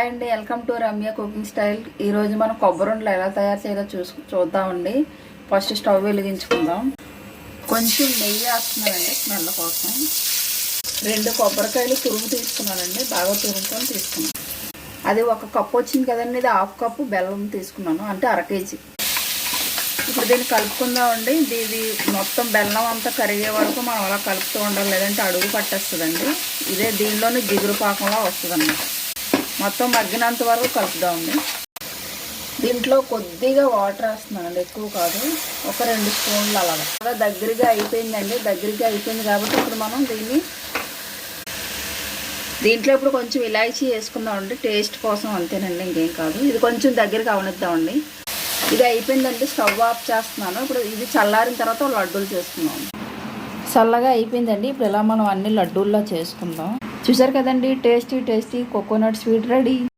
And welcome to Ramya cooking style. ఈరోజు మనం కొబ్బరి ఉండలు ఎలా తయారు చేయాలో చూద్దామండి. ఫస్ట్ స్టవ్ వెలిగించుకుందాం. కొంచెం నెయ్యి వేస్తున్నానండి స్మెల్ కోసం. 2 కొబ్బరికాయలు తురుము తీసుకున్నానండి, బాగా తురుముకొని తీసుకున్నాను. అది 1 కప్పు వచ్చింది కదండి, ఇది 1/2 కప్పు బెల్లం తీసుకున్నాను, అంటే 1/2 కేజీ. ఇప్పుడు దీన్ని కలుపుకుందామండి. ఇది మొత్తం బెల్లం అంతా కరిగే వరకు మనం అలా కలుపుతూ ఉండాలి, లేదంటే అడుగు పట్టేస్తుందండి. ఇదే దీనిలోని జిగురు పాకంలా వస్తుందన్నమాట. మొత్తం మగ్గినంత వరకు కలుపుదామండి. దీంట్లో కొద్దిగా వాటర్ వేస్తున్నానండి, ఎక్కువ కాదు, ఒక 2 స్పూన్లు అలాగా. దగ్గరగా అయిపోయిందండి. దగ్గరగా అయిపోయింది కాబట్టి ఇప్పుడు మనం దీంట్లో ఇప్పుడు కొంచెం ఇలాచీ వేసుకుందామండి, టేస్ట్ కోసం, అంతేనండి, ఇంకేం కాదు. ఇది కొంచెం దగ్గరికి అవనిద్దామండి. ఇది అయిపోయిందండి, స్టవ్ ఆఫ్ చేస్తున్నాను. ఇప్పుడు ఇది చల్లారిన తర్వాత లడ్డూలు చేసుకుందాం. చల్లగా అయిపోయిందండి. ఇప్పుడు ఇలా మనం అన్ని లడ్డూల్లో చేసుకుందాం. చూసారు కదండి, టేస్టీ కోకోనట్ స్వీట్ రెడీ.